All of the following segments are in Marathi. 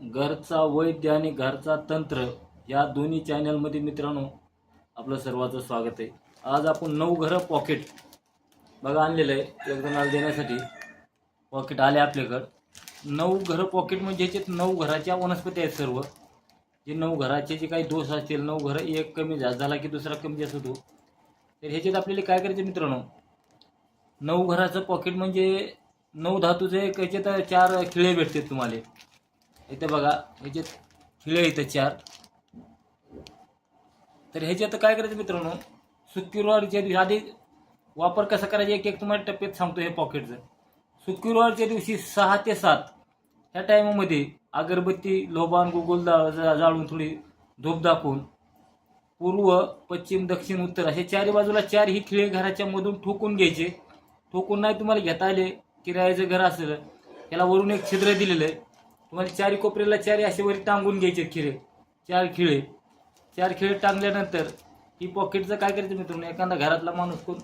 घरचा वैद्य आणि घरचा तंत्र या दोन्ही चॅनलमध्ये मित्रांनो आपलं सर्वांचं स्वागत आहे। आज आपण 9 घरं पॉकेट बघा आणलेलं आहे एक जणाला देण्यासाठी। पॉकेट आले आपल्याकडं 9 घरं पॉकेट म्हणजे ह्याच्यात 9 घराच्या वनस्पती आहेत सर्व। जे 9 घराचे जे काही दोष असतील 9 घरं एक कमी जास्त झाला की दुसरा कमी जास्त होतो। तर ह्याच्यात आपल्याला काय करायचं मित्रांनो 9 घराचं पॉकेट म्हणजे 9 धातूचे एक ह्याच्यात 4 खिळे भेटतात तुम्हाला। इथे बघा ह्याच्यात खिळे इथे 4। तर ह्याच्यात काय करायचं मित्रांनो शुक्रवारच्या दिवशी आधी वापर कसा करायचा एक एक तुम्हाला टप्प्यात सांगतो। हे पॉकेटचं शुक्रवारच्या दिवशी 6 ते 7 ह्या टायमामध्ये अगरबत्ती लोबान गुगल जाळून थोडी धूप दाखवून पूर्व पश्चिम दक्षिण उत्तर असे चारी बाजूला 4 ही खिळे घराच्या मधून ठोकून घ्यायचे। ठोकून नाही तुम्हाला घेता आले किरायाचं घर असेल याला वरून एक छिद्र दिलेलं आहे तुम्हाला 4 कोपऱ्याला 4 असे वर टांगून घ्यायचे खिळे 4 खिळे टांगल्यानंतर ही पॉकेटचं काय करायचं मित्रांनो एखादा घरातला माणूस कोण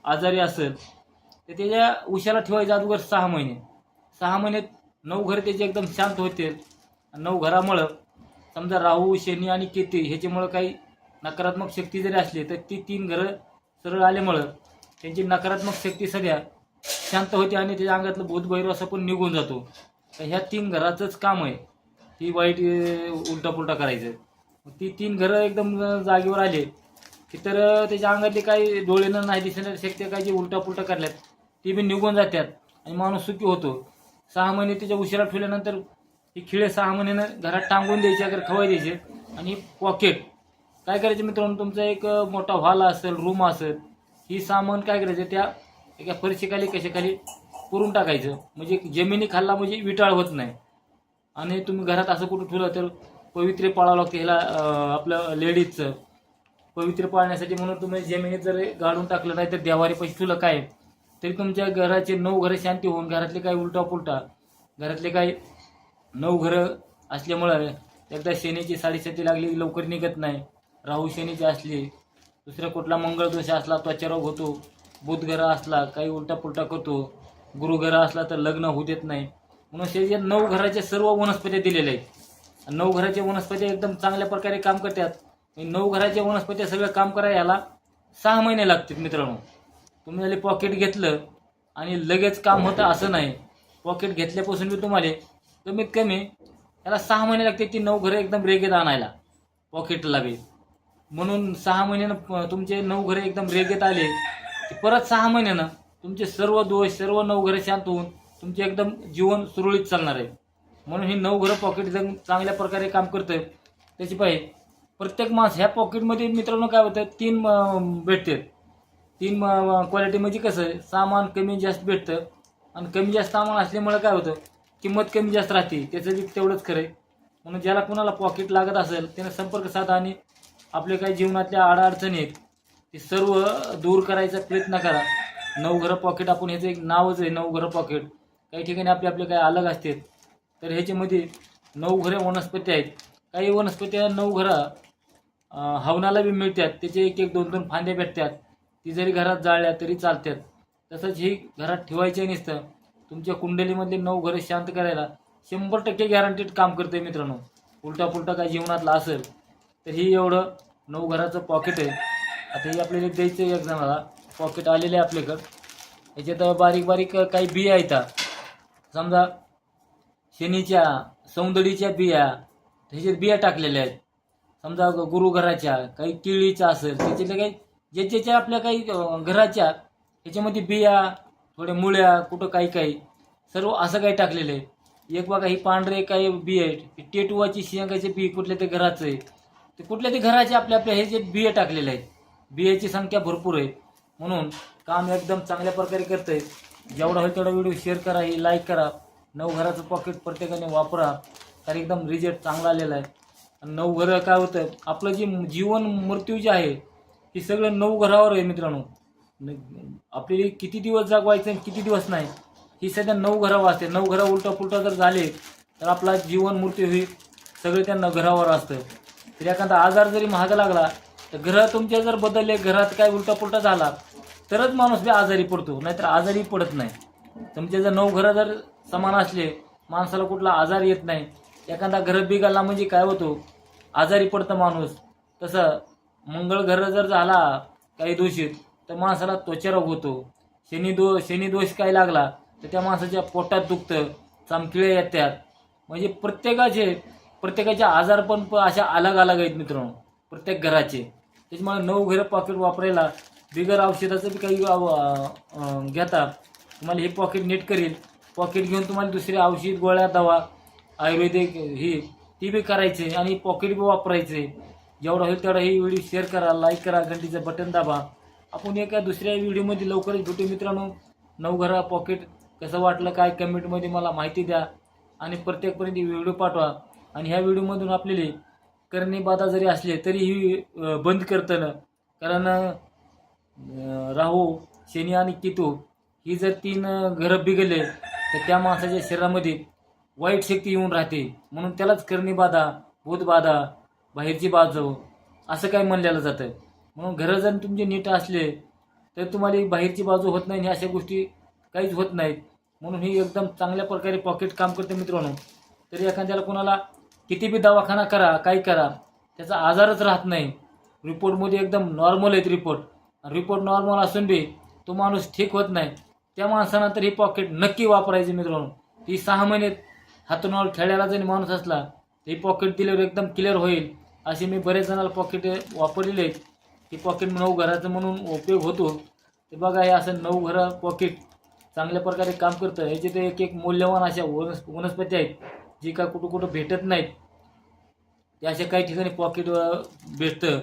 आजारी असेल तर त्याच्या उशाला ठेवायचं अगोदर 6 महिने। 6 महिन्यात 9 घरं त्याचे एकदम शांत होतील। 9 घरामुळं समजा राहू शनी आणि केतू ह्याच्यामुळं काही नकारात्मक शक्ती जरी असली तर ती 3 घरं सरळ आल्यामुळं त्यांची नकारात्मक शक्ती सगळ्या शांत होते आणि त्याच्या अंगातलं भूतभैरव असं पण निघून जातो। तर ह्या 3 घराचंच काम आहे ती वाईट उलटा पुलटा करायचं। ती 3 घरं एकदम जागेवर आले की तर त्याच्या अंगातले काही डोळेनं नाही दिसणारी शक्ती काय जी उलटा पुलटा करल्यात ती बी निघून जातात आणि माणूस सुखी होतो। 6 महिने त्याच्या उशिरा ठेवल्यानंतर ही खिळे 6 महिन्यानं घरात टांगून द्यायचे अगर खवाय द्यायचे। आणि पॉकेट काय करायचं मित्रांनो तुमचा एक मोठा हॉल असेल रूम असेल ही सामान काय करायचं त्या एका फरशीखाली कशाखाली पुरून टाकायचं म्हणजे जमिनी खाल्ला म्हणजे विटाळ होत नाही। आणि तुम्ही घरात असं कुठं ठेवलं तर पवित्र पाळावं लागतं ह्याला आपलं लेडीजचं पवित्र पाळण्यासाठी म्हणून तुम्ही जमिनीत जर गाडून टाकलं नाही तर देवारी पैसे ठेवलं काय तरी तुमच्या घराचे 9 घरं शांती होऊन घरातले काही उलटा पुलटा घरातले काही 9 घरं असल्यामुळं एकदा शनीची 7.7 लागली लवकर निघत नाही। राहू शनीची असली दुसरा कुठला मंगळदोष असला त्वचारोग होतो। बुध घरं असला काही उलटा पुलटा करतो। गुरु घरं असला तर लग्न होऊ देत नाही। म्हणून हे 9 घराच्या सर्व वनस्पती दिलेल्या आहेत। 9 घराच्या वनस्पती एकदम चांगल्या प्रकारे काम करतात। 9 घराच्या वनस्पती सगळं काम करायला याला 6 महिने लागतात मित्रांनो। तुम्ही याला पॉकेट घेतलं आणि लगेच काम होतं असं नाही। पॉकेट घेतल्यापासून बी तुम्हाला कमीत कमी याला 6 महिने लागते ती 9 घरं एकदम रेगेत आणायला पॉकेटला बी। म्हणून 6 महिन्यानं तुमचे 9 घरं एकदम रेगेत आले की परत 6 महिन्यानं तुमचे सर्व दोष सर्व 9 घरं शांत होऊन तुमचे एकदम जीवन सुरळीत चालणार आहे। म्हणून ही 9 घरं पॉकेट एकदम चांगल्या प्रकारे काम करतं। त्याची पाहिजे प्रत्येक माणूस ह्या पॉकेटमध्ये मित्रांनो काय होतं 3 भेटतात। 3 क्वालिटी म्हणजे कसं सामान कमी जास्त भेटतं आणि कमी जास्त सामान असल्यामुळे काय होतं किंमत कमी जास्त राहते त्याचं बी तेवढंच खरं आहे। म्हणून ज्याला कुणाला पॉकेट लागत असेल त्यानं संपर्क साधा आणि आपले काही जीवनातल्या अडचणी आहेत ते सर्व दूर करायचा प्रयत्न करा। 9 घरं पॉकेट आपण ह्याचं एक नावच आहे 9 घरं पॉकेट। काही ठिकाणी आपले काही अलग असतात तर ह्याच्यामध्ये 9 घरं वनस्पती आहेत। काही वनस्पती 9 घरं हवनाला बी मिळतात त्याचे एक 2-2 फांद्या भेटतात ती जरी घरात जाळल्या तरी चालतात। तसंच ही घरात ठेवायचे नसतं तुमच्या कुंडलीमधले 9 घरं शांत करायला 100% गॅरंटीड काम करते मित्रांनो। उलटा पुलटा काय जीवनातला असेल तर ही एवढं 9 घराचं पॉकेट आहे। आता हे आपल्याला द्यायचं एक जणाला पॉकेट आलेले आहे आपल्याकडं। याच्यात बारीक बारीक काही बिया आहेत समजा शनीच्या सौंदडीच्या बिया ह्याच्यात बिया टाकलेल्या आहेत। समजा गुरुघराच्या काही केळीच्या असेल त्याच्यातल्या काही ज्याच्या आपल्या काही घराच्या ह्याच्यामध्ये बिया थोड्या मुळ्या कुठं काही सर्व असं काही टाकलेलं आहे। एक बघा ही पांढरे काही बिया आहेत टेटुवाची शेंगाचे बी कुठल्या ते घराचं आहे ते कुठल्या ते घराचे आपल्या हे जे बिया टाकलेले आहेत। बियाची संख्या भरपूर आहे म्हणून काम एकदम चांगल्या प्रकारे करतंय। जेवढा होईल तेवढा व्हिडिओ शेअर करा ही लाईक करा। 9 घराचं पॉकेट प्रत्येकाने वापरा कारण एकदम रिझल्ट चांगला आलेला आहे। आणि 9 घरं काय होतं आपलं जे जीवन मृत्यू जे आहे हे सगळं 9 घरावर आहे मित्रांनो। आपल्याला किती दिवस जगवायचं आणि किती दिवस नाही ही सध्या 9 घरावर असते। 9 घरं उलटा पुलटा जर झाले तर आपला जीवन मृत्यू हे सगळे त्या घरावर असतं। तर एखादा आजार जरी महाग लागला तर घरं तुमच्या जर बदलले घरात काय उलटा पुलटा झाला तरच माणूस बी आजारी पडतो नाहीतर आजारी पडत नाही। तुमचे जर 9 घरं जर समान असले माणसाला कुठला आजार येत नाही एखादा घर बिघडला म्हणजे काय होतो, आजारी पडतं माणूस. तसं मंगळ ग्रह जर झाला काही दूषित तर माणसाला त्वचारोग होतो. शनी दोष काय लागला तर त्या माणसाच्या पोटात दुखतं, चमकिळे येतात. म्हणजे प्रत्येकाचे आजार पण अशा अलग अलग आहेत मित्रांनो, प्रत्येक घराचे. त्याच्यामुळे 9 घरं पॉकेट वापरायला बिगर औषधाचं बी काही घेता तुम्हाला हे पॉकेट नीट करेल. पॉकेट घेऊन तुम्हाला दुसरे औषध, गोळ्या, दवा, आयुर्वेदिक ती बी करायचे आणि पॉकेट बी वापरायचे. जेवढा होईल तेवढा ही व्हिडिओ शेअर करा, लाईक करा, घंटीचं बटन दाबा. आपण एका दुसऱ्या व्हिडिओमध्ये लवकरच भेटू मित्रांनो. 9 घरा पॉकेट कसं वाटलं काय कमेंटमध्ये मला माहिती द्या आणि प्रत्येकपर्यंत व्हिडिओ पाठवा. आणि ह्या व्हिडिओमधून आपल्याला करणी बाधा जरी असले तरी ही बंद करतं ना, कारण राहू, शनी आणि केतू ही जर 3 घरं बिघडले तर त्या माणसाच्या शरीरामध्ये वाईट शक्ती येऊन राहते. म्हणून त्यालाच करणी बाधा, भूतबाधा, बाहेरची बाजू असं काय म्हणलेलं जातं. म्हणून घरं जर तुमचे नीट असले तर तुम्हाला बाहेरची बाजू होत नाही आणि अशा गोष्टी काहीच होत नाहीत. म्हणून ही एकदम चांगल्या प्रकारे पॉकेट काम करते मित्रांनो. तरी एखाद्याला कोणाला किती बी दवाखाना करा, काही करा, त्याचा आजारच राहत नाही. रिपोर्टमध्ये एकदम नॉर्मल आहेत रिपोर्ट नॉर्मल असून बी तो माणूस ठीक होत नाही. त्या माणसानं तर ही पॉकेट नक्की वापरायची मित्रांनो. ती 6 महिने हातून खेळायला जरी माणूस असला तर ही पॉकेट दिल्यावर एकदम क्लिअर होईल. असे मी बरेच जणांना पॉकेट वापरलेले आहेत. ही पॉकेट 9 घराचं म्हणून उपयोग होतो. ते बघा, हे असं 9 घरं पॉकेट चांगल्या प्रकारे काम करतं. ह्याचे ते एक मूल्यवान अशा वनस्पती आहेत जी का कुठं भेटत नाहीत. ते अशा काही ठिकाणी पॉकेट भेटतं.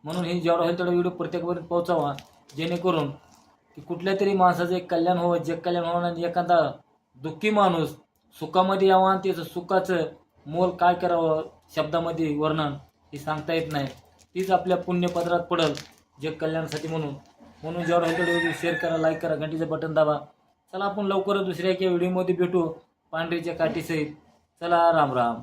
म्हणून हे जेवढा होईल तेवढा व्हिडिओ प्रत्येकापर्यंत पोहोचावा, जेणेकरून की कुठल्या तरी माणसाचं एक कल्याण व्हावं, जग कल्याण व्हावं. आणि एखादा दुःखी माणूस सुखामध्ये यावं आणि त्याचं सुखाचं मोल काय करावं शब्दामध्ये वर्णन हे सांगता येत नाही. तीच आपल्या पुण्यपत्रात पडेल जग कल्याणासाठी. म्हणून जेवढा होईल तेवढा व्हिडिओ शेअर करा, लाईक करा, घंटीचं बटन दाबा. चला आपण लवकरच दुसऱ्या एका व्हिडिओमध्ये भेटू पांढरीच्या काठीसहित. चला, राम राम.